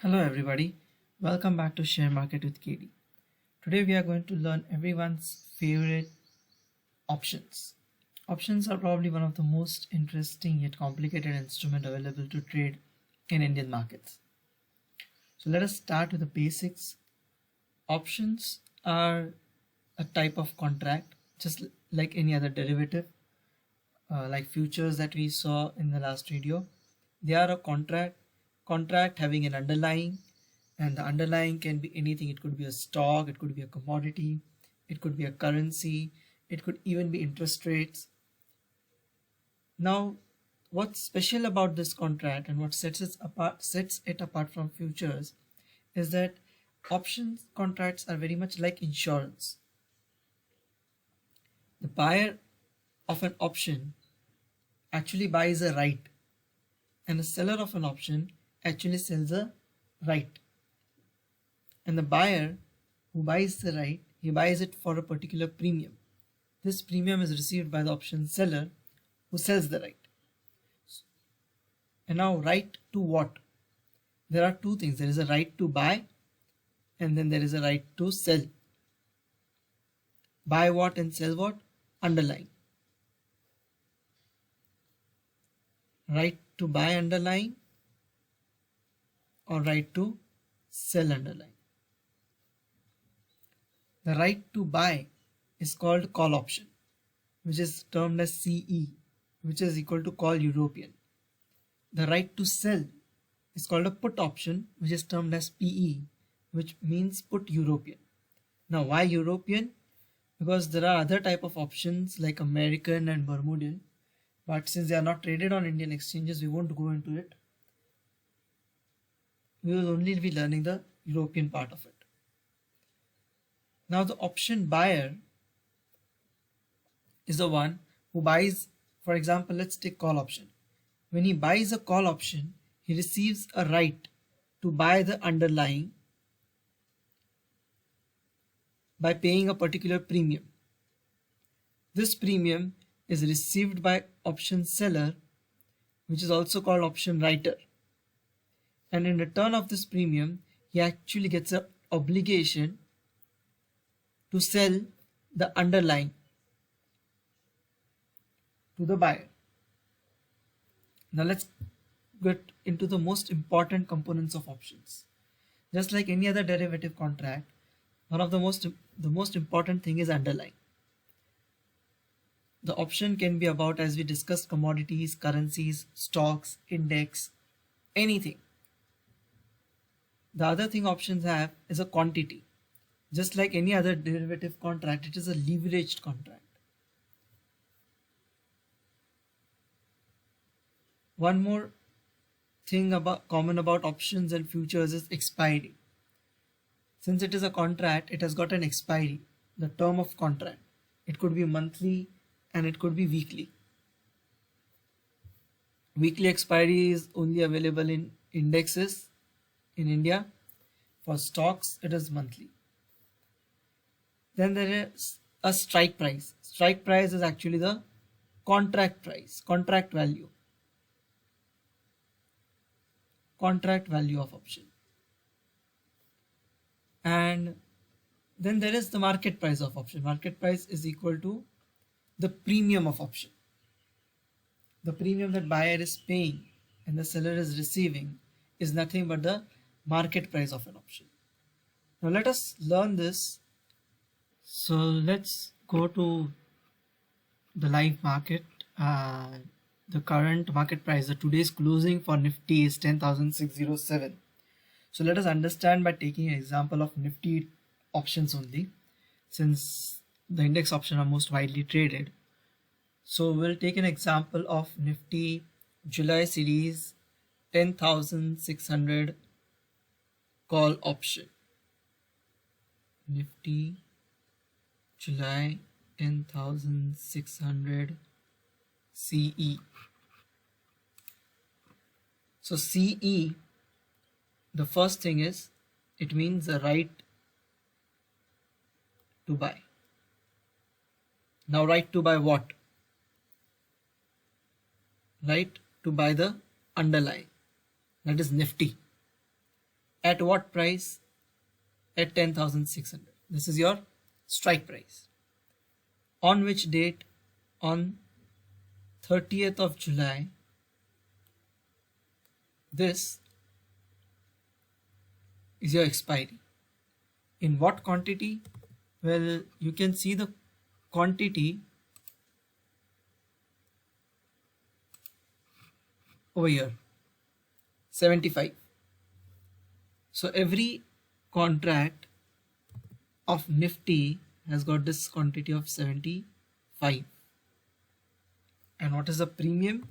Hello everybody, welcome back to Share Market with KD. Today we are going to learn everyone's favorite options. Options are probably one of the most interesting yet complicated instrument available to trade in Indian markets. So let us start with the basics. Options are a type of contract just like any other derivative, like futures that we saw in the last video. They are a contract having an underlying, and the underlying can be anything. It could be a stock, it could be a commodity, it could be a currency, it could even be interest rates. Now, what's special about this contract and what sets it apart from futures is that options contracts are very much like insurance. The buyer of an option actually buys a right, and the seller of an option actually sells a right. And the buyer who buys the right, he buys it for a particular premium. This premium is received by the option seller who sells the right. And now, right to what? There are two things. There is a right to buy, and then there is a right to sell. Buy what and sell what? Underlying. Right to buy underlying or right to sell underlying. The right to buy is called call option, which is termed as CE, which is equal to call European. The right to sell is called a put option, which is termed as PE, which means put European. Now, why European? Because there are other type of options like American and Bermudian, but since they are not traded on Indian exchanges, we won't go into it. We will only be learning the European part of it. Now, the option buyer is the one who buys, for example, let's take call option. When he buys a call option, he receives a right to buy the underlying by paying a particular premium. This premium is received by option seller, which is also called option writer. And in return of this premium, he actually gets an obligation to sell the underlying to the buyer. Now let's get into the most important components of options. Just like any other derivative contract, one of the most important thing is underlying. The option can be about, as we discussed, commodities, currencies, stocks, index, anything. The other thing options have is a quantity. Just like any other derivative contract, it is a leveraged contract. One more thing common about options and futures is expiry. Since it is a contract, it has got an expiry, the term of contract. It could be monthly and it could be weekly. Weekly expiry is only available in indexes in India. For stocks, it is monthly. Then there is a strike price. Strike price is actually the contract price, contract value of option. And then there is the market price of option. Market price is equal to the premium of option. The premium that buyer is paying and the seller is receiving is nothing but the market price of an option. Now let us learn this. So let's go to the live market. The current market price, the today's closing for Nifty is 10,607. So let us understand by taking an example of Nifty options only, since the index options are most widely traded. So we'll take an example of Nifty July series 10,600 call option. Nifty July 10,600 CE. So CE, the first thing is, it means the right to buy. Now, right to buy what? Right to buy the underlying, that is Nifty. At what price? At 10,600. This is your strike price. On which date? On 30th of July. This is your expiry. In what quantity? Well, you can see the quantity over here, 75. So every contract of Nifty has got this quantity of 75. And what is the premium?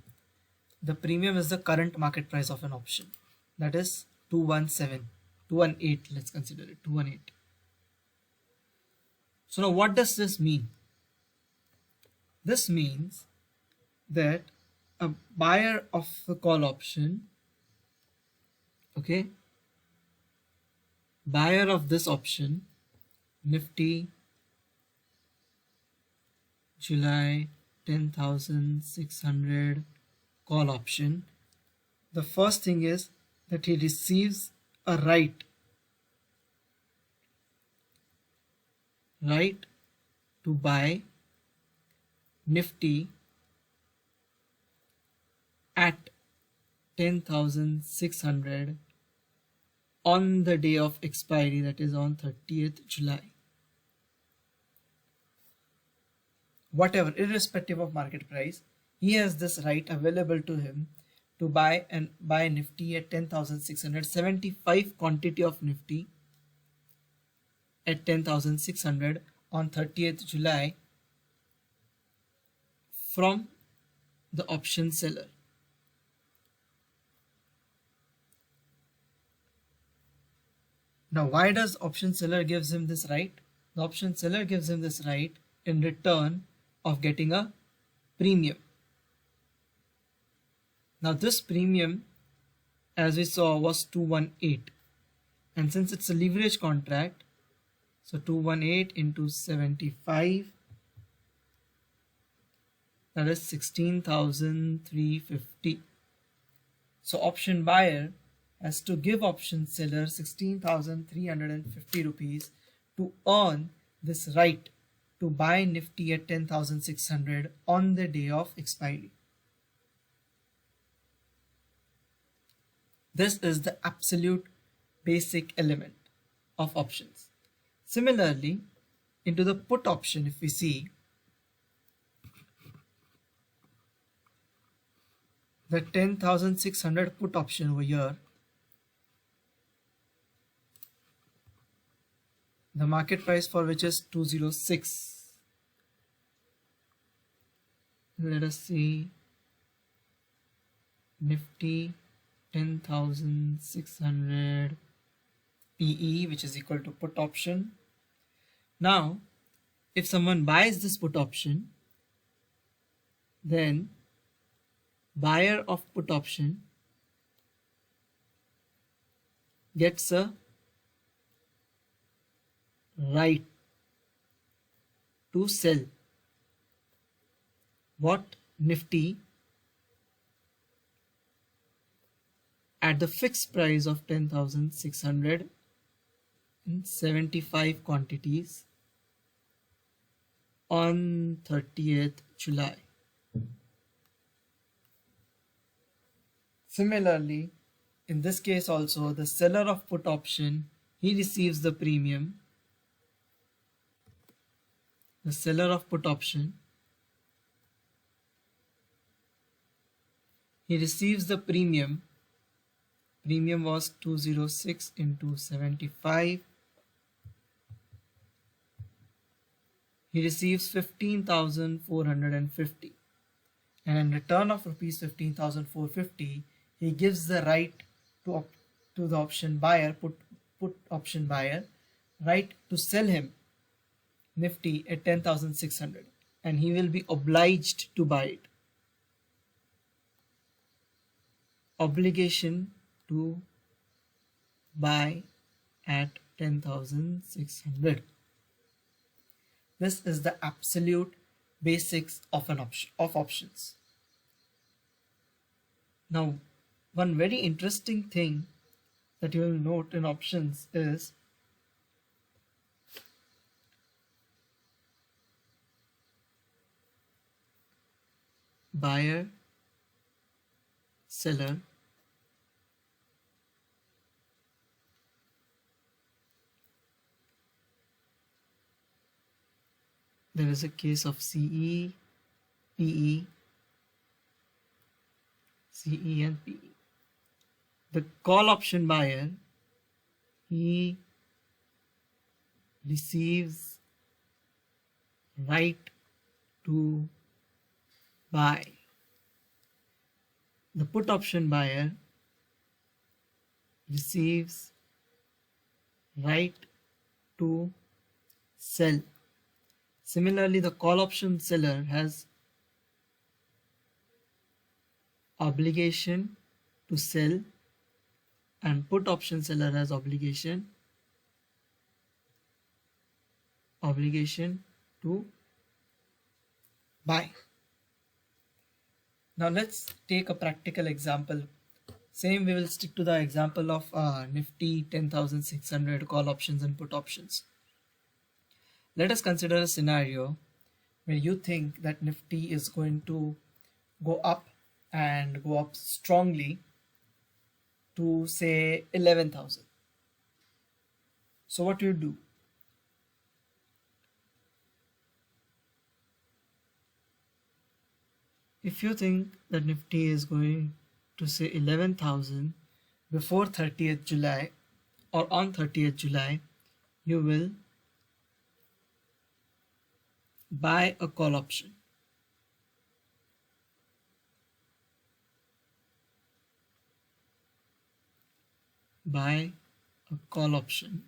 The premium is the current market price of an option, that is 218. Let's consider it 218. So now what does this mean? This means that a buyer of the call option, okay, buyer of this option, Nifty July 10,600 call option, the first thing is that he receives a right to buy Nifty at 10,600 on the day of expiry, that is on 30th July. Whatever, irrespective of market price, he has this right available to him to buy Nifty at 10,600, 75 quantity of Nifty at 10,600 on 30th July from the option seller. Now, why does option seller gives him this right? The option seller gives him this right in return of getting a premium. Now, this premium, as we saw, was 218, and since it's a leverage contract, so 218 into 75, that is 16,350. So option buyer has to give option seller 16,350 rupees to earn this right to buy Nifty at 10,600 on the day of expiry. This is the absolute basic element of options. Similarly, into the put option, if we see, the 10,600 put option over here, the market price for which is 206. Let us see, Nifty 10,600 PE, which is equal to put option. Now, if someone buys this put option, then buyer of put option gets a right to sell what? Nifty at the fixed price of 10,600 in 75 quantities on 30th July. Similarly, in this case also, the seller of put option, he receives the premium. The seller of put option, he receives the premium. Premium was 206 into 75. He receives 15,450, and in return of rupees 15,450, he gives the right to the option buyer, put option buyer, right to sell him Nifty at 10,600, and he will be obliged to buy it. Obligation to buy at 10,600. This is the absolute basics of an option, of options. Now, one very interesting thing that you will note in options is buyer, seller, there is a case of CE, PE, CE and PE. The call option buyer, he receives right to buy. The put option buyer receives right to sell. Similarly, the call option seller has obligation to sell, and put option seller has obligation to buy. Now let's take a practical example. Same, we will stick to the example of Nifty 10,600 call options and put options. Let us consider a scenario where you think that Nifty is going to go up and go up strongly to say 11,000. So what do you do? If you think that Nifty is going to say 11,000 before 30th July or on 30th July, you will buy a call option. Buy a call option.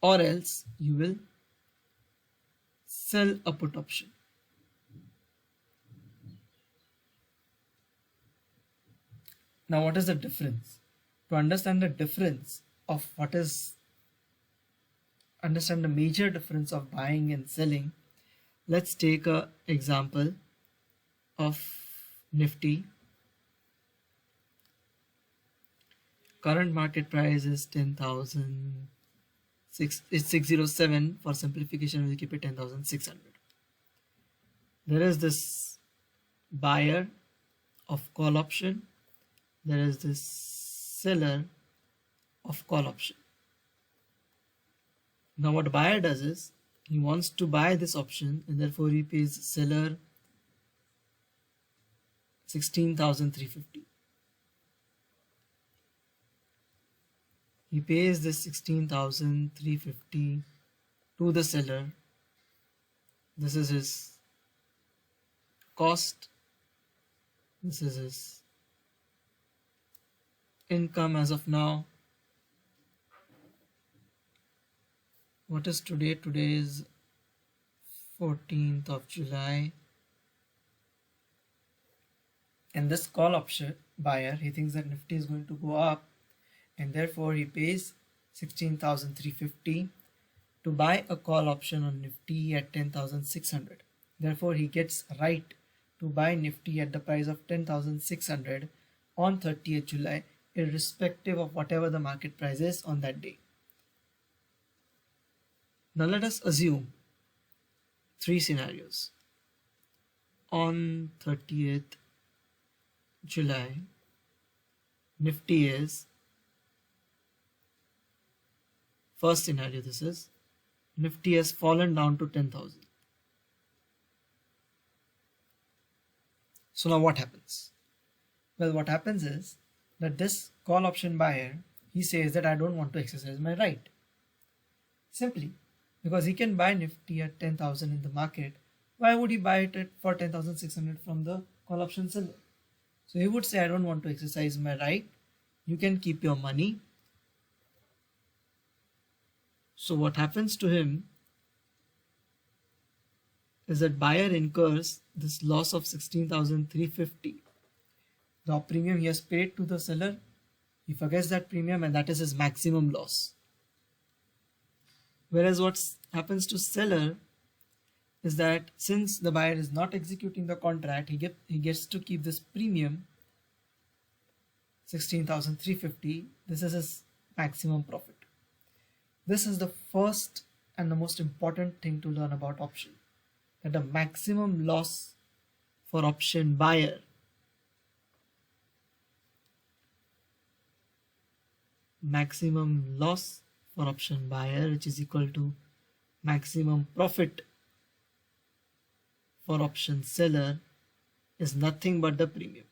Or else you will sell a put option. Now what is the difference? To understand the difference of understand the major difference of buying and selling, let's take an example of Nifty. Current market price is 10,000. It's 607. For simplification, we'll keep it 10,600. There is this buyer of call option. There is this seller of call option. Now what buyer does is he wants to buy this option, and therefore he pays seller 16,350. He pays this 16,350 to the seller. This is his cost. This is his income as of now. What is today? Today is 14th of July. And this call option buyer, he thinks that Nifty is going to go up, and therefore he pays 16,350 to buy a call option on Nifty at 10,600. Therefore he gets right to buy Nifty at the price of 10,600 on 30th July, irrespective of whatever the market price is on that day. Now let us assume three scenarios. On 30th July, Nifty is, first scenario this is, Nifty has fallen down to 10,000. So now what happens? Well, what happens is that this call option buyer, he says that I don't want to exercise my right. Simply because he can buy Nifty at 10,000 in the market, why would he buy it for 10,600 from the call option seller? So he would say, I don't want to exercise my right. You can keep your money. So what happens to him is that buyer incurs this loss of 16,350. The premium he has paid to the seller, he forgets that premium, and that is his maximum loss. Whereas what happens to seller is that since the buyer is not executing the contract, he gets to keep this premium 16,350. This is his maximum profit. This is the first and the most important thing to learn about option, that the maximum loss for option buyer which is equal to maximum profit for option seller is nothing but the premium.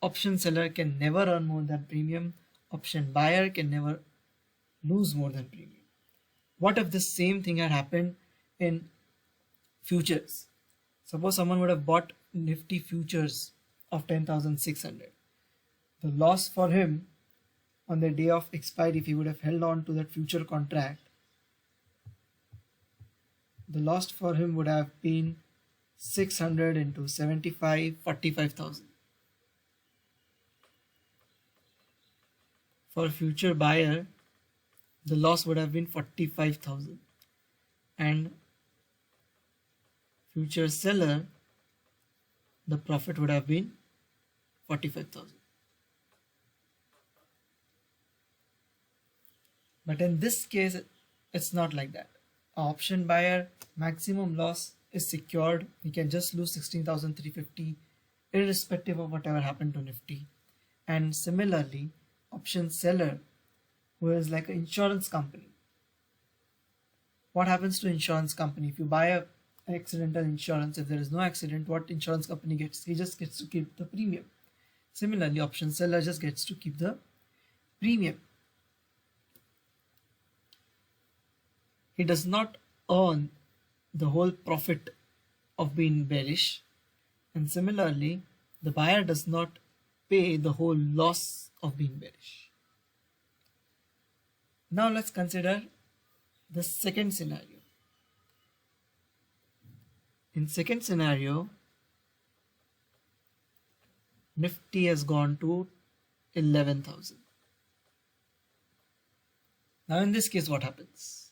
Option seller can never earn more than premium. Option buyer can never lose more than premium. What if the same thing had happened in futures? Suppose someone would have bought Nifty futures of 10,600. The loss for him on the day of expiry, if he would have held on to that future contract, the loss for him would have been 600 into 75, 45,000. For future buyer, the loss would have been 45,000, and future seller, the profit would have been 45,000. But in this case, it's not like that. Option buyer maximum loss is secured. He can just lose 16,350 irrespective of whatever happened to Nifty. And similarly, option seller, who is like an insurance company. What happens to insurance company? If you buy a accidental insurance, if there is no accident, what insurance company gets? He just gets to keep the premium. Similarly, option seller just gets to keep the premium. He does not earn the whole profit of being bearish, and similarly the buyer does not pay the whole loss of being bearish. Now let's consider the second scenario. In second scenario, Nifty has gone to 11,000. Now in this case, what happens?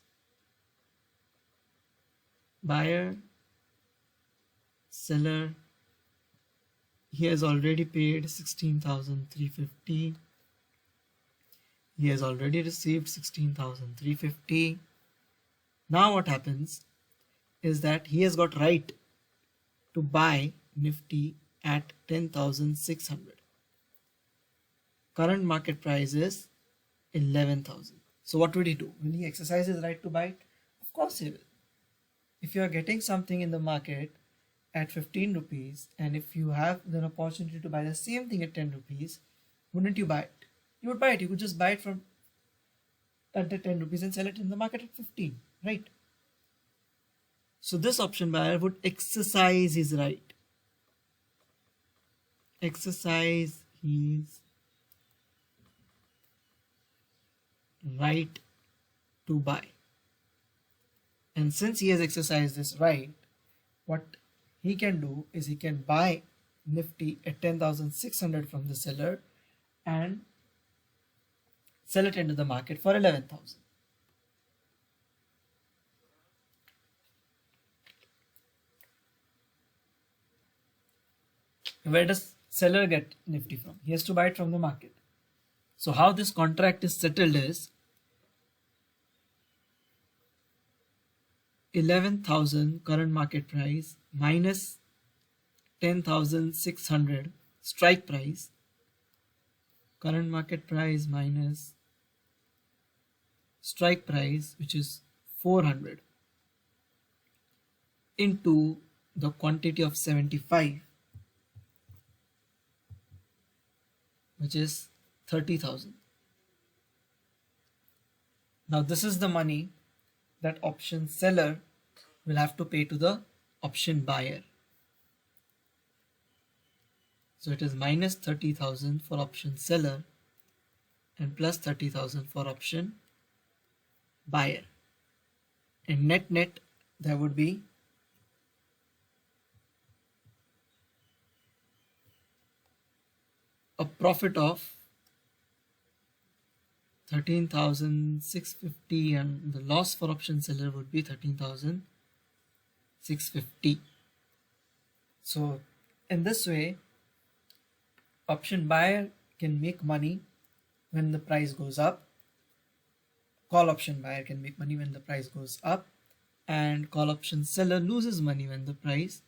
Buyer, seller, he has already paid 16,350. He has already received 16,350. Now what happens is that he has got right to buy Nifty at 10,600. Current market price is 11,000. So what would he do? Will he exercise his right to buy it? Of course he will. If you are getting something in the market at 15 rupees, and if you have the opportunity to buy the same thing at 10 rupees, wouldn't you buy it? You would buy it. You could just buy it from at the 10 rupees and sell it in the market at 15, right? So this option buyer would exercise his right. Exercise his right to buy. And since he has exercised this right, what he can do is he can buy Nifty at 10,600 from the seller and sell it into the market for 11,000. Where does seller get Nifty from? He has to buy it from the market. So how this contract is settled is 11,000 current market price minus 10,600 strike price, current market price minus strike price, which is 400, into the quantity of 75, which is 30,000. Now this is the money that option seller will have to pay to the option buyer. So it is minus 30,000 for option seller and plus 30,000 for option buyer. And net there would be a profit of 13,650 and the loss for option seller would be 13,650. So in this way, option buyer can make money when the price goes up. Call option buyer can make money when the price goes up, and call option seller loses money when the price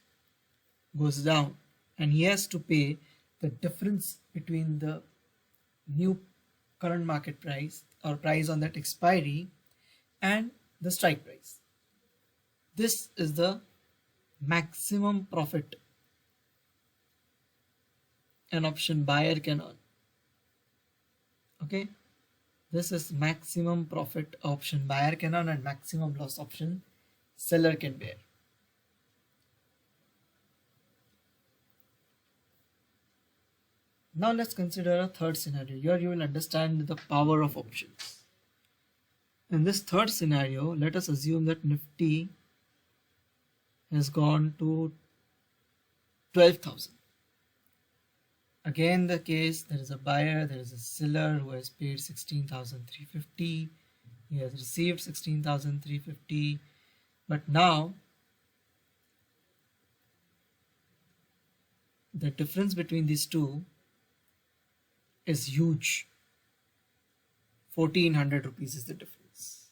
goes down, and he has to pay the difference between the new current market price or price on that expiry and the strike price. This is the maximum profit an option buyer can earn. Okay, this is maximum profit option buyer can earn and maximum loss option seller can bear. Now let's consider a third scenario. Here you will understand the power of options. In this third scenario, let us assume that Nifty has gone to 12,000. Again the case, there is a buyer, there is a seller who has paid 16,350. He has received 16,350. But now the difference between these two is huge. 1400 rupees is the difference.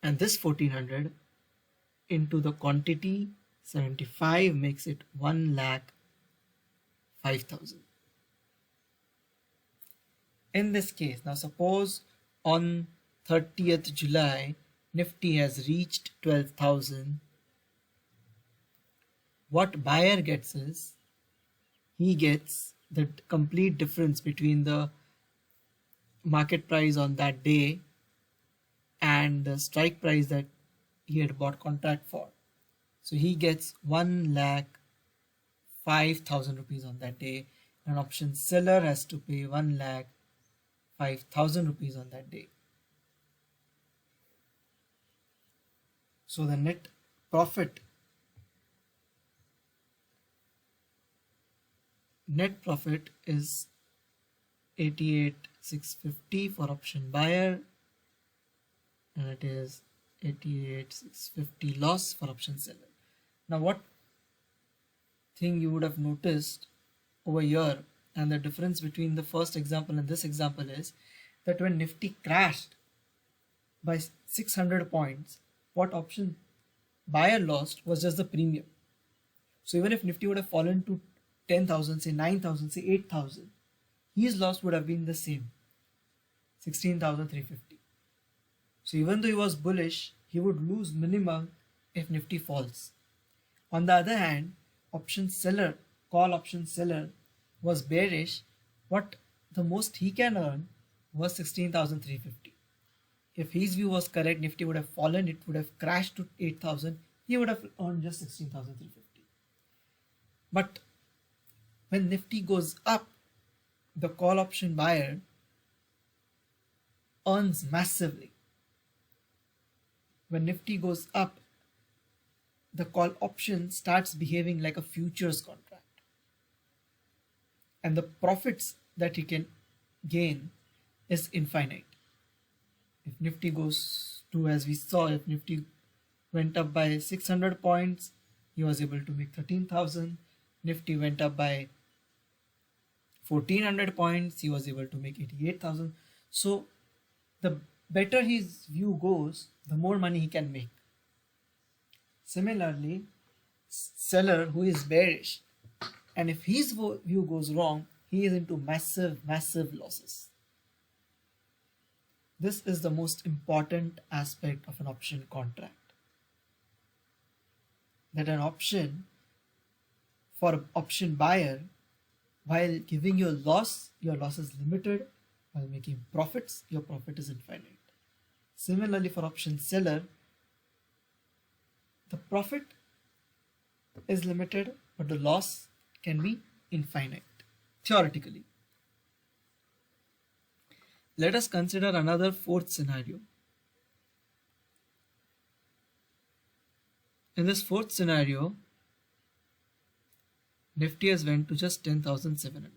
And this 1400 into the quantity 75 makes it 1,05,000. In this case, now suppose on 30th July, Nifty has reached 12,000. What buyer gets is, he gets the complete difference between the market price on that day and the strike price that he had bought contract for. So he gets 1,05,000 rupees on that day, and option seller has to pay 1,05,000 rupees on that day. So the net profit is 88,650 for option buyer, and it is 88,650 loss for option seller. Now what thing you would have noticed over here, and the difference between the first example and this example, is that when Nifty crashed by 600 points, what option buyer lost was just the premium. So even if Nifty would have fallen to 10,000, say 9,000, say 8,000, his loss would have been the same, 16,350. So even though he was bullish, he would lose minimum if Nifty falls. On the other hand, option seller, call option seller, was bearish. What the most he can earn was 16,350. If his view was correct, Nifty would have fallen, it would have crashed to 8,000. He would have earned just 16,350. But when Nifty goes up, the call option buyer earns massively. When Nifty goes up, the call option starts behaving like a futures contract, and the profits that he can gain is infinite. If Nifty goes to, as we saw, if Nifty went up by 600 points, he was able to make 13,000. Nifty went up by 1400 points, he was able to make 88,000. So the better his view goes, the more money he can make. Similarly, seller who is bearish, and if his view goes wrong, he is into massive losses. This is the most important aspect of an option contract. That an option, for an option buyer, while giving you a loss, your loss is limited. While making profits, your profit is infinite. Similarly, for option seller, the profit is limited, but the loss can be infinite, theoretically. Let us consider another fourth scenario. In this fourth scenario, Nifty has went to just 10,700.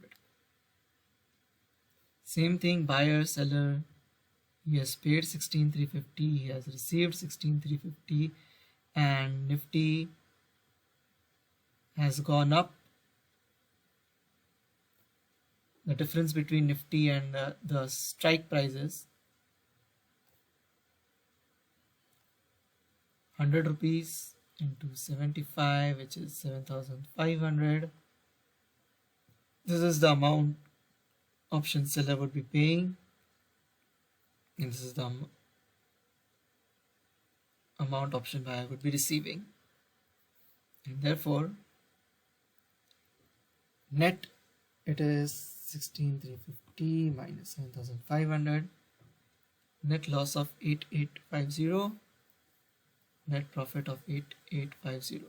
Same thing, buyer, seller, he has paid 16,350, he has received 16,350, and Nifty has gone up. The difference between Nifty and the strike prices, 100 rupees into 75, which is 7,500. This is the amount option seller would be paying, and this is the amount option buyer would be receiving, and therefore net it is 16,350 minus 7,500, net loss of 8,850, net profit of 8,850.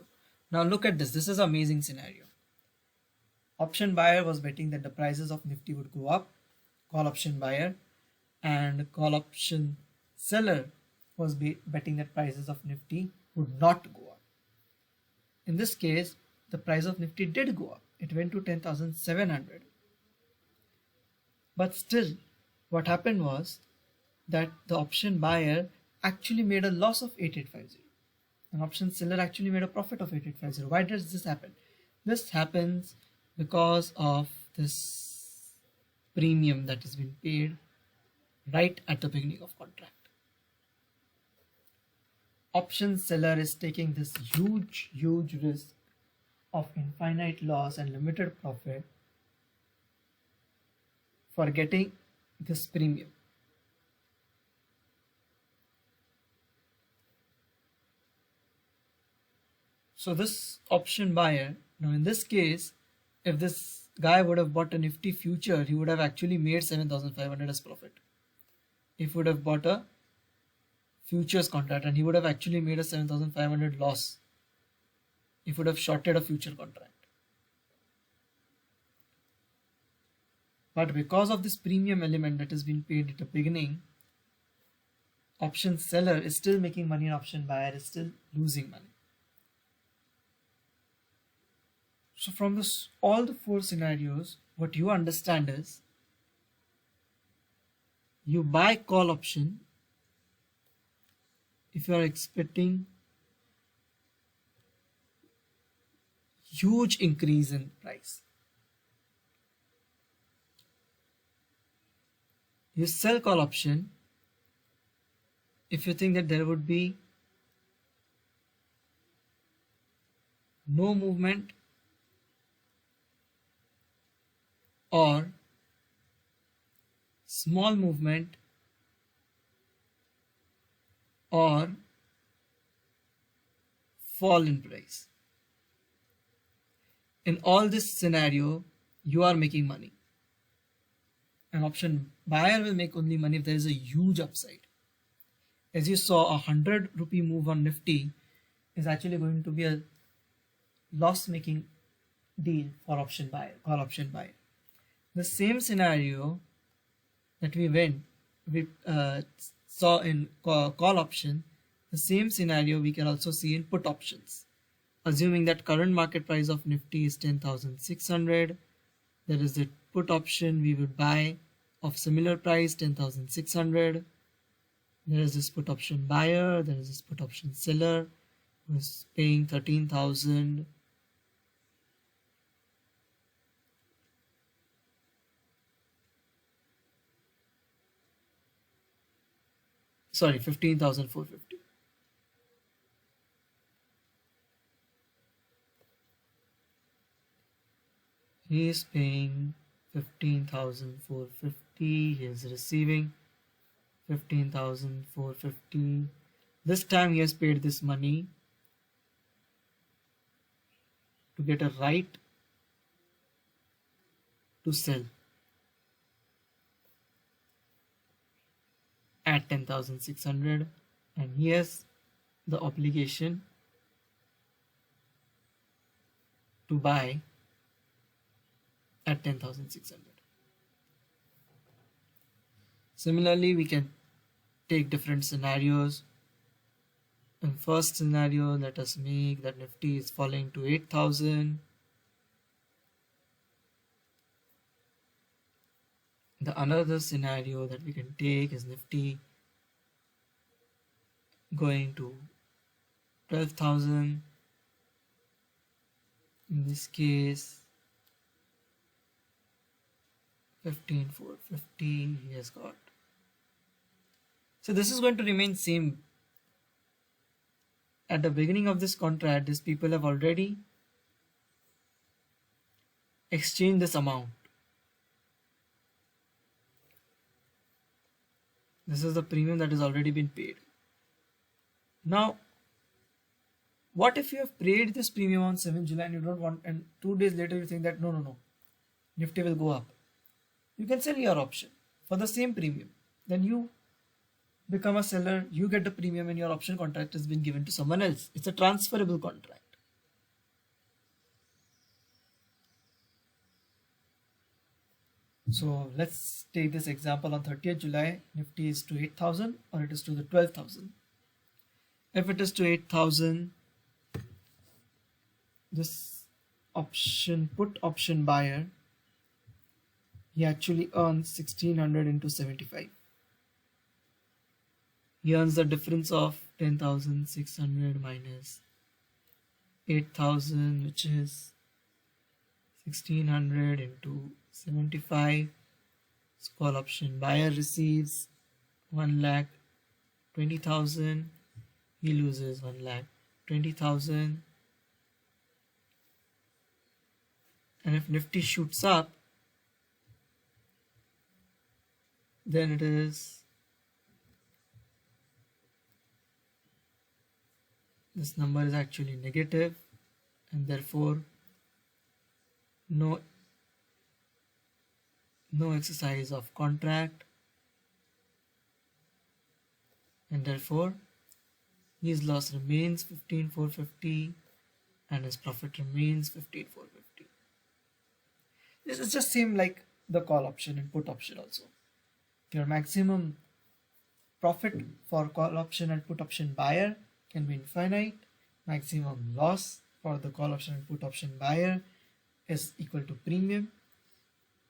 Now look at this. This is an amazing scenario. Option buyer was betting that the prices of Nifty would go up, call option buyer, and call option seller was betting that prices of Nifty would not go up. In this case, the price of Nifty did go up. It went to 10,700. But still, what happened was that the option buyer actually made a loss of 8,850. And option seller actually made a profit of 8,850. Why does this happen? This happens because of this premium that has been paid right at the beginning of contract. Option seller is taking this huge risk of infinite loss and limited profit for getting this premium. So this option buyer, now in this case, if this guy would have bought a Nifty future, he would have actually made 7,500 as profit. If he would have bought a futures contract, and he would have actually made a 7,500 loss if he would have shorted a future contract. But because of this premium element that has been paid at the beginning, option seller is still making money and option buyer is still losing money. So from this, all the four scenarios, what you understand is you buy call option if you are expecting huge increase in price. You sell call option if you think that there would be no movement or small movement or fall in price. In all this scenario, you are making money. An option buyer will make only money if there is a huge upside. As you saw, 100 rupee move on Nifty is actually going to be a loss-making deal for option buyer, call option buyer. The same scenario that we saw in call option, the same scenario we can also see in put options. Assuming that current market price of Nifty is 10,600, there is a put option we would buy of similar price 10,600. There is this put option buyer, there is this put option seller who is paying 13,000. Sorry, 15,450. He is paying 15,450. He is receiving 15,450. This time he has paid this money to get a right to sell at 10,600, and he has the obligation to buy at 10,600. Similarly, we can take different scenarios. In first scenario, let us make that Nifty is falling to 8,000. The another scenario that we can take is Nifty going to 12,000. In this case, 15,450 he has got. So this is going to remain same. At the beginning of this contract, these people have already exchanged this amount. This is the premium that has already been paid. Now, what if you have paid this premium on 7th July and you don't want, and 2 days later you think that no, Nifty will go up. You can sell your option for the same premium. Then you become a seller, you get the premium, and your option contract has been given to someone else. It's a transferable contract. So let's take this example. On 30th July, Nifty is to 8,000 or it is to the 12,000. If it is to 8,000, this put option buyer, he actually earns 1600 into 75. He earns the difference of 10,600 minus 8,000, which is 1600 into 75. Call option buyer receives 1,20,000. He loses 1,20,000. And if Nifty shoots up, then it is this number is actually negative, and therefore no exercise of contract, and therefore his loss remains 15,450 and his profit remains 15,450. This is just same like the call option and put option also. Your maximum profit for call option and put option buyer can be infinite. Maximum loss for the call option and put option buyer is equal to premium,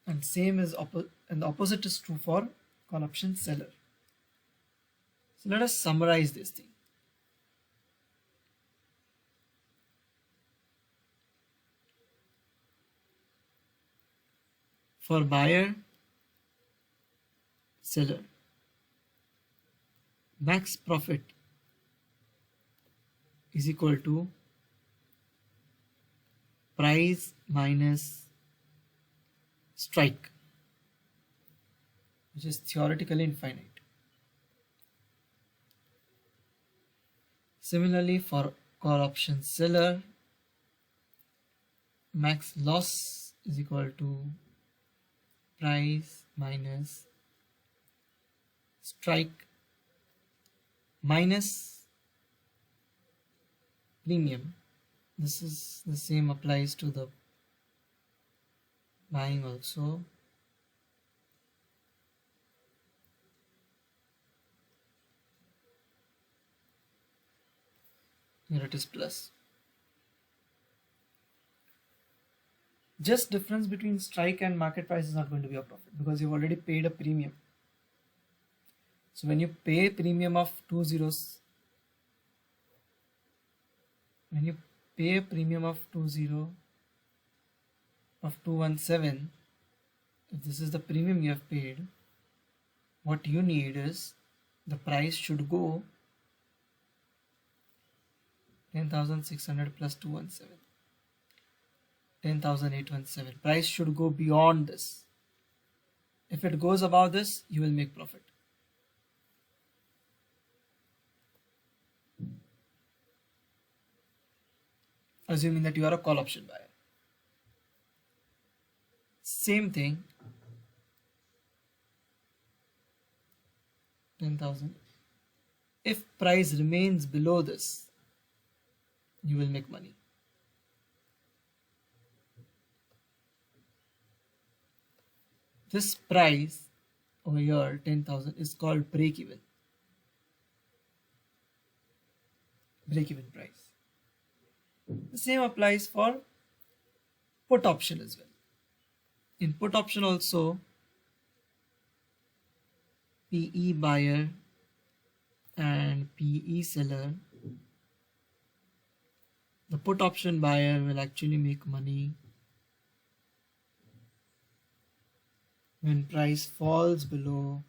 and same is and the opposite is true for call option seller. So let us summarize this thing. For buyer, seller, max profit is equal to price minus strike, which is theoretically infinite. Similarly, for call option seller, max loss is equal to price minus strike minus premium. This is the same applies to the buying also. Here it is plus. Just difference between strike and market price is not going to be a profit because you've already paid a premium. So when you pay a premium of 2 zeros, when you pay a premium of 217, if this is the premium you have paid, what you need is the price should go 10,600 plus 217. 10,817. Price should go beyond this. If it goes above this, you will make profit. Assuming that you are a call option buyer. Same thing. 10,000. If price remains below this, you will make money. This price over here, 10,000, is called break-even. Break-even price. The same applies for put option as well. In put option also, PE buyer and PE seller, the put option buyer will actually make money when price falls below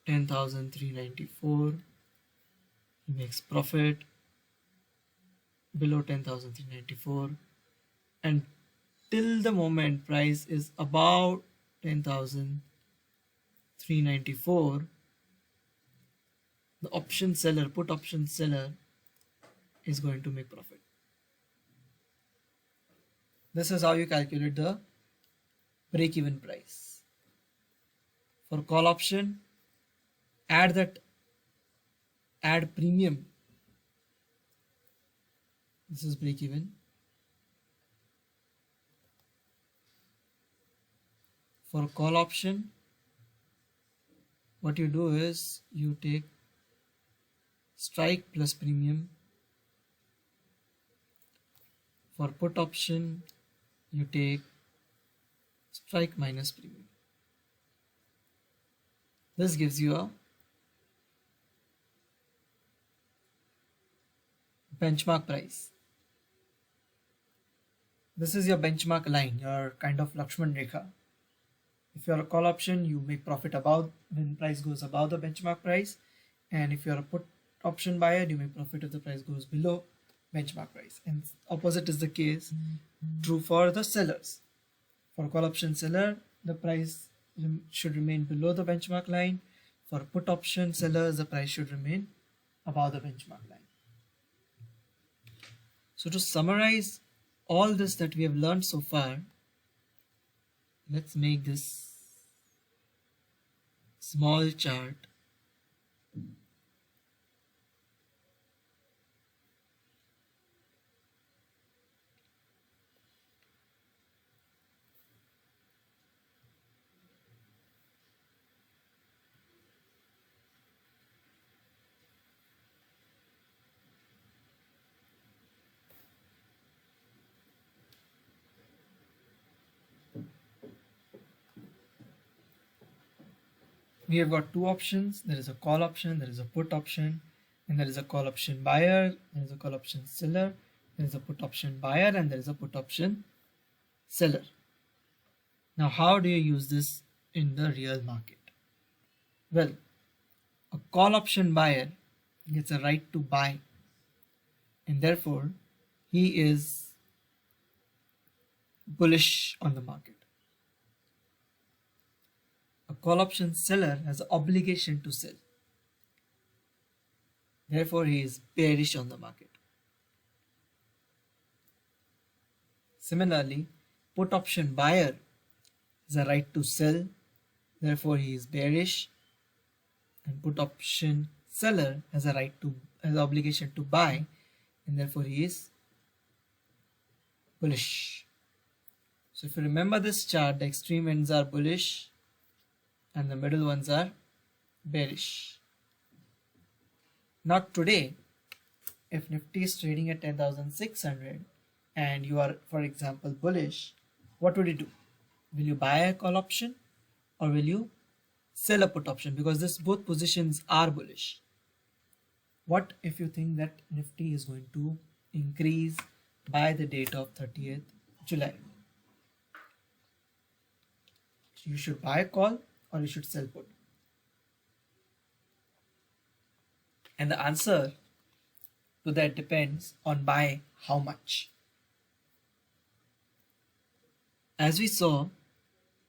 10,394. He makes profit below 10,394, and till the moment price is about 10,394, the option seller, put option seller, is going to make profit. This is how you calculate the break-even price. For call option, add premium. This is break-even. For call option, what you do is you take strike plus premium. For put option, you take strike minus premium. This gives you a benchmark price. This is your benchmark line, your kind of Lakshman Rekha. If you're a call option, you make profit above when price goes above the benchmark price, and if you're a put option buyer, you make profit if the price goes below benchmark price. And opposite is the case true for the sellers. For call option seller, the price should remain below the benchmark line. For put option sellers, the price should remain above the benchmark line. So to summarize all this that we have learned so far, let's make this small chart. We have got two options. There is a call option, there is a put option, and there is a call option buyer, there is a call option seller, there is a put option buyer, and there is a put option seller. Now, how do you use this in the real market? Well, a call option buyer gets a right to buy, and therefore he is bullish on the market. A call option seller has an obligation to sell. Therefore, he is bearish on the market. Similarly, put option buyer has a right to sell. Therefore, he is bearish. And put option seller has a obligation to buy, and therefore he is bullish. So if you remember this chart, the extreme ends are bullish and the middle ones are bearish. Not today. If Nifty is trading at 10,600 and you are, for example, bullish, what would you do? Will you buy a call option or will you sell a put option? Because both positions are bullish. What if you think that Nifty is going to increase by the date of 30th July? You should buy a call or you should sell put. And the answer to that depends on by how much. As we saw,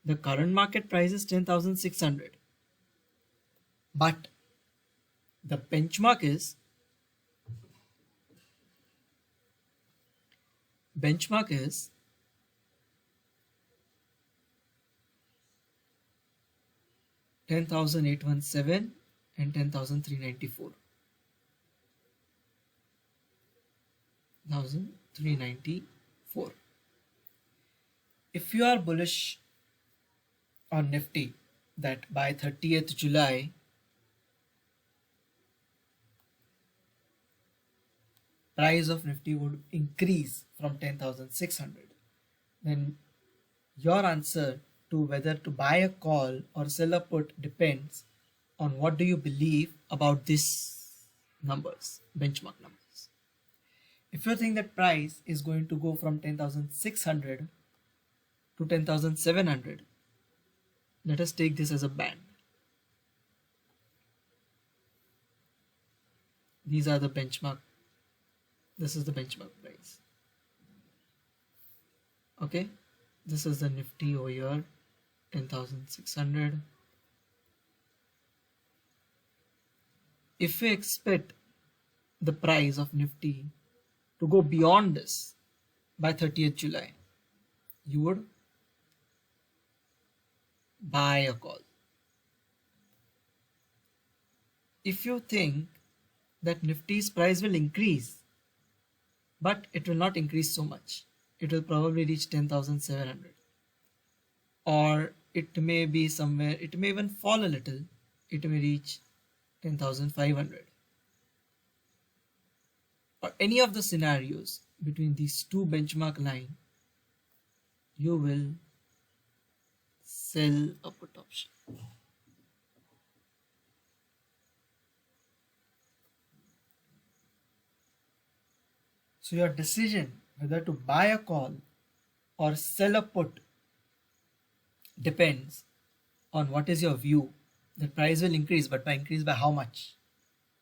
the current market price is 10,600. But the benchmark is 10,817 and 10,394. 1,394. If you are bullish on Nifty that by 30th July price of Nifty would increase from 10,600, then your answer to whether to buy a call or sell a put depends on what do you believe about these numbers, benchmark numbers. If you think that price is going to go from 10,600 to 10,700, let us take this as a band. These are the benchmark. This is the benchmark price. Okay, this is the Nifty over here, 10,600. If we expect the price of Nifty to go beyond this by 30th July, you would buy a call. If you think that Nifty's price will increase, but it will not increase so much, it will probably reach 10,700, or it may be somewhere, it may even fall a little, it may reach 10,500, or any of the scenarios between these two benchmark lines, you will sell a put option. So your decision whether to buy a call or sell a put depends on what is your view. The price will increase, but increase by how much?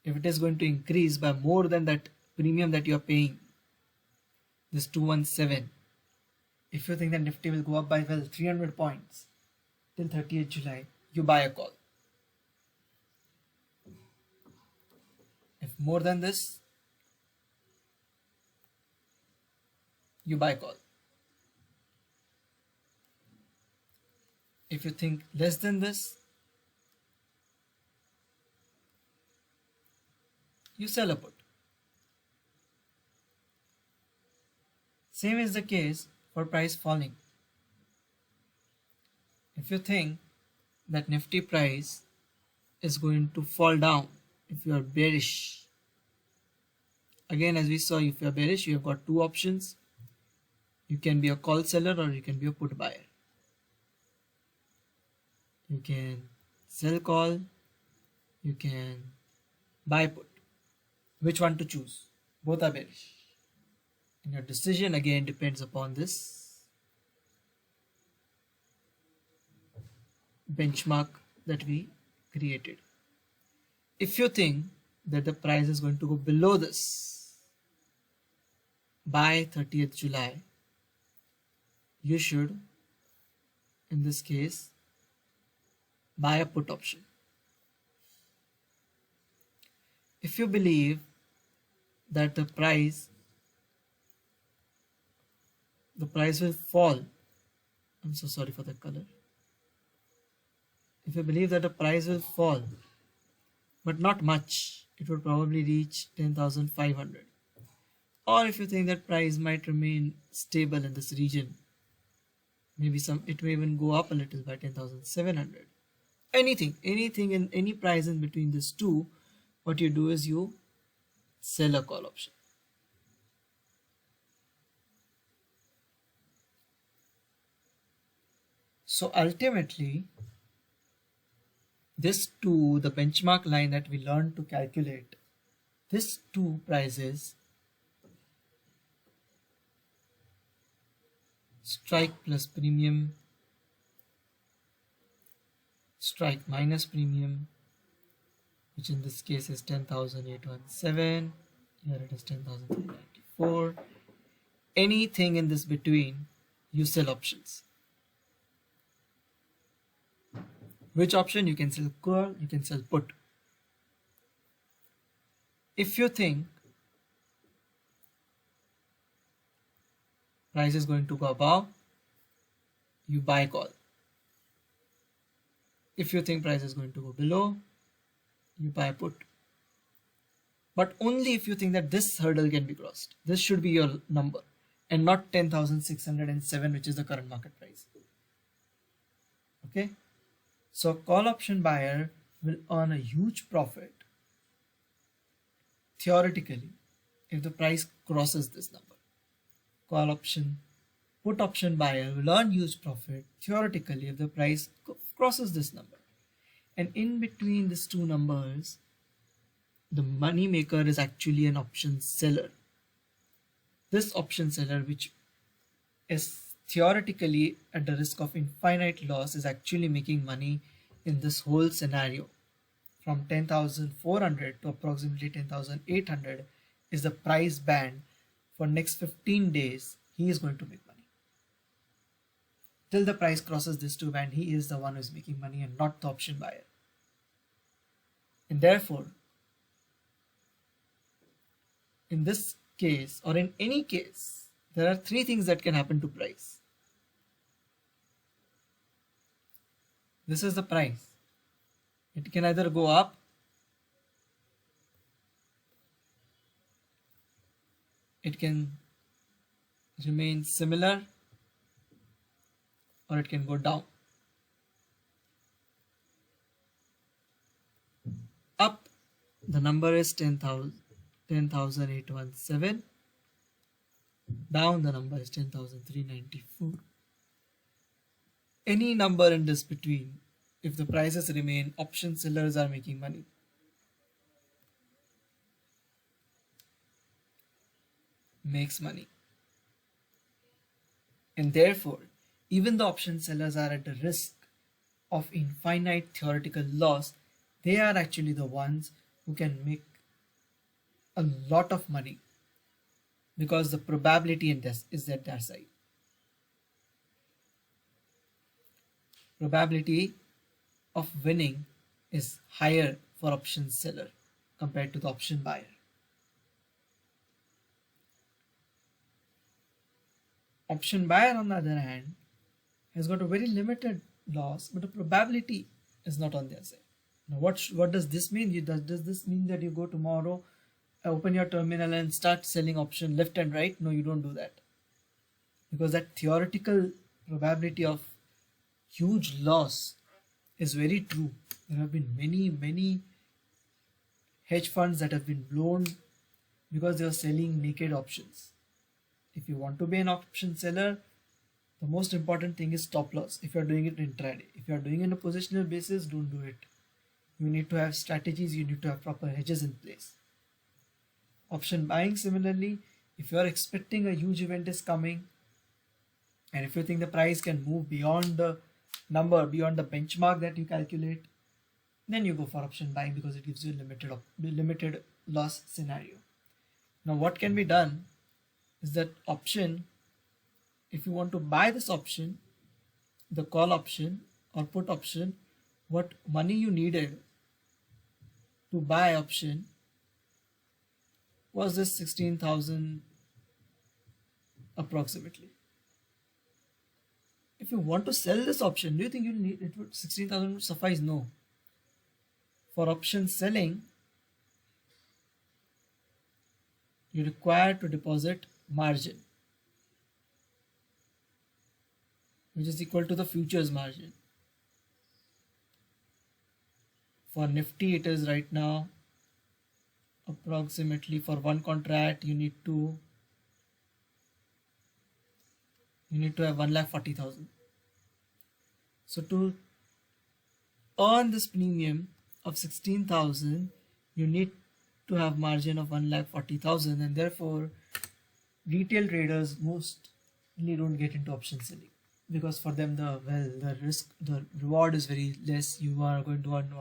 If it is going to increase by more than that premium that you are paying, this 217, if you think that Nifty will go up by 300 points till 30th July, you buy a call. If more than this, you buy call. If you think less than this, you sell a put. Same is the case for price falling. If you think that Nifty price is going to fall down, if you are bearish, again as we saw, if you are bearish, you have got two options. You can be a call seller or you can be a put buyer. You can sell call, you can buy put. Which one to choose? Both are bearish. And your decision again depends upon this benchmark that we created. If you think that the price is going to go below this by 30th July, you should, in this case, buy a put option. If you believe that the price will fall, I'm so sorry for that color. If you believe that the price will fall, but not much, it would probably reach 10,500. Or if you think that price might remain stable in this region, maybe it may even go up a little by 10,700. Anything in any price in between these two, what you do is you sell a call option. So ultimately, the benchmark line that we learned to calculate, these two prices, strike plus premium, strike minus premium, which in this case is 10,817, here it is 10,394. Anything in this between, you sell options. Which option? You can sell call, you can sell put. If you think price is going to go above, you buy call. If you think price is going to go below, you buy put. But only if you think that this hurdle can be crossed. This should be your number and not 10,607, which is the current market price. Okay. So a call option buyer will earn a huge profit theoretically if the price crosses this number. Call option put option buyer will earn huge profit theoretically if the price crosses this number. And in between these two numbers, the money maker is actually an option seller. This option seller, which is theoretically at the risk of infinite loss, is actually making money in this whole scenario. From 10,400 to approximately 10,800 is the price band. For next 15 days, he is going to make money. Till the price crosses this two band, he is the one who is making money and not the option buyer. And therefore, in this case or in any case, there are three things that can happen to price. This is the price. It can either go up, it can remain similar, or it can go down. Up, the number is 10,817. Down, the number is 10,394. Any number in this between, if the prices remain, option sellers are making money. Makes money. And therefore, even the option sellers are at the risk of infinite theoretical loss, they are actually the ones who can make a lot of money because the probability in this is at their side. Probability of winning is higher for option seller compared to the option buyer. Option buyer, on the other hand, has got a very limited loss, but the probability is not on their side. Now, what does this mean? Does this mean that you go tomorrow, open your terminal and start selling option left and right? No, you don't do that. Because that theoretical probability of huge loss is very true. There have been many hedge funds that have been blown because they are selling naked options. If you want to be an option seller, the most important thing is stop loss. If you are doing it intraday, if you are doing it on a positional basis, don't do it. You need to have strategies, you need to have proper hedges in place. Option buying, similarly, if you are expecting a huge event is coming, and if you think the price can move beyond the number, beyond the benchmark that you calculate, then you go for option buying because it gives you a limited loss scenario. Now, what can be done is that option, if you want to buy this option, the call option or put option, what money you needed to buy option was this 16,000 approximately. If you want to sell this option, do you think you need it would 16,000 would suffice? No. For option selling, you require to deposit margin, which is equal to the futures margin. For Nifty, it is right now approximately, for one contract you need to have 1,40,000. So to earn this premium of 16,000, you need to have margin of 1,40,000, and therefore retail traders mostly don't get into option selling because for them the reward is very less. You are going to earn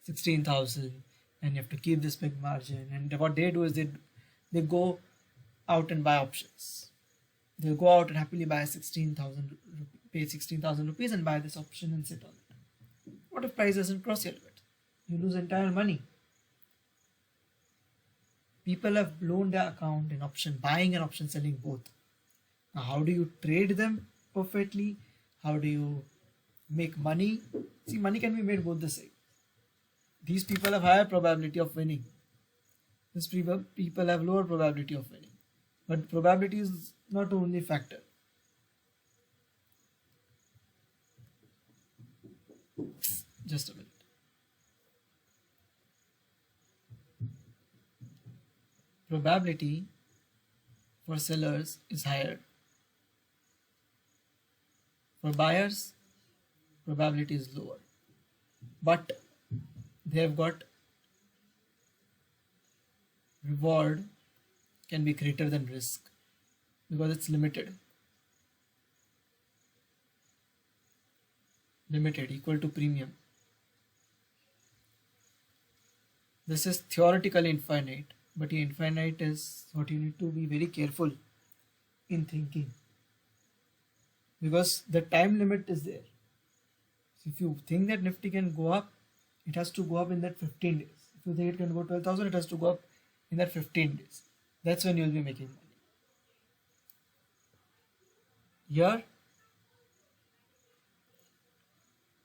16,000 and you have to keep this big margin, and what they do is they go out and buy options. They'll go out and happily buy 16,000, pay 16,000 rupees and buy this option and sit on it. What if price doesn't cross your limit? You lose entire money. People have blown their account in option buying and option selling both. Now, how do you trade them perfectly? How do you make money? See, money can be made both the same. These people have higher probability of winning. These people have lower probability of winning. But probability is not the only factor. Just a minute. Probability for sellers is higher. For buyers, probability is lower, but they have got reward can be greater than risk because it's limited equal to premium. This is theoretically infinite, but infinite is what you need to be very careful in thinking, because the time limit is there. So if you think that Nifty can go up, it has to go up in that 15 days. If you think it can go 12,000, it has to go up in that 15 days. That's when you'll be making money. Here,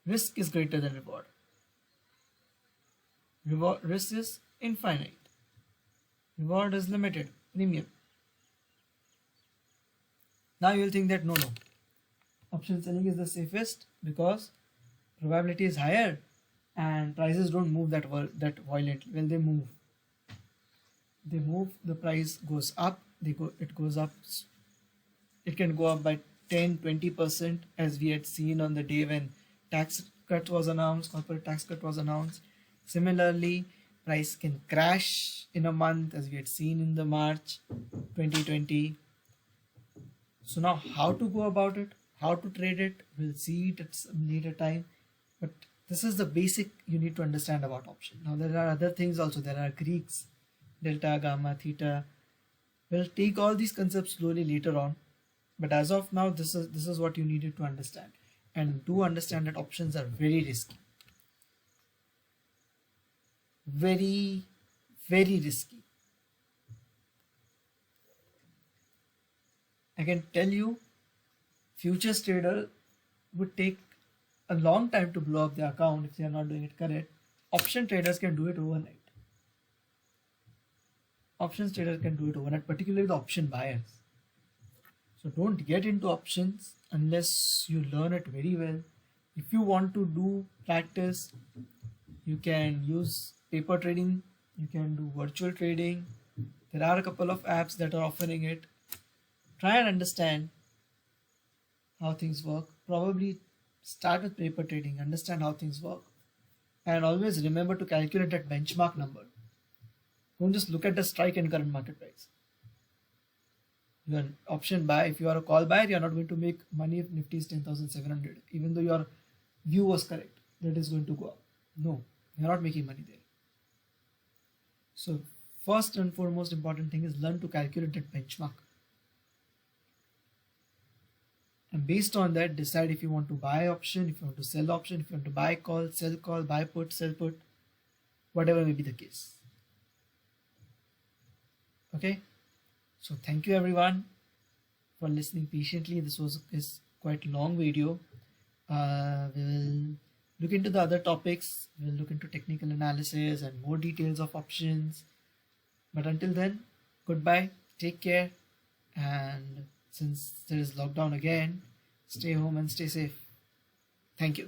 risk is greater than reward. Risk is infinite. Reward is limited, premium. Now you will think that no, option selling is the safest because probability is higher and prices don't move that violently. Well, they move. The price goes up. It goes up. It can go up by 10-20%, as we had seen on the day when tax cut was announced, corporate tax cut was announced. Similarly, price can crash in a month, as we had seen in the March 2020. So now how to go about it, how to trade it, we'll see it at some later time. But this is the basic you need to understand about option. Now there are other things also. There are Greeks, delta, gamma, theta. We'll take all these concepts slowly later on. But as of now, this is what you needed to understand. And do understand that options are very risky. Very, very risky. I can tell you, futures trader would take a long time to blow up their account if they are not doing it correct. Option traders can do it overnight. Options traders can do it overnight, particularly the option buyers. So don't get into options unless you learn it very well. If you want to do practice, you can use paper trading, you can do virtual trading. There are a couple of apps that are offering it. Try and understand how things work. Probably start with paper trading, understand how things work. And always remember to calculate that benchmark number. Don't just look at the strike and current market price. You're an option buy. If you are a call buyer, you're not going to make money if Nifty is 10,700, even though your view was correct that is going to go up. No, you're not making money there. So first and foremost important thing is learn to calculate that benchmark. And based on that, decide if you want to buy option, if you want to sell option, if you want to buy call, sell call, buy put, sell put, whatever may be the case. Okay. So thank you everyone for listening patiently. This was quite a long video. We will look into the other topics. We'll look into technical analysis and more details of options. But until then, goodbye, take care, and since there is lockdown again, stay home and stay safe. Thank you.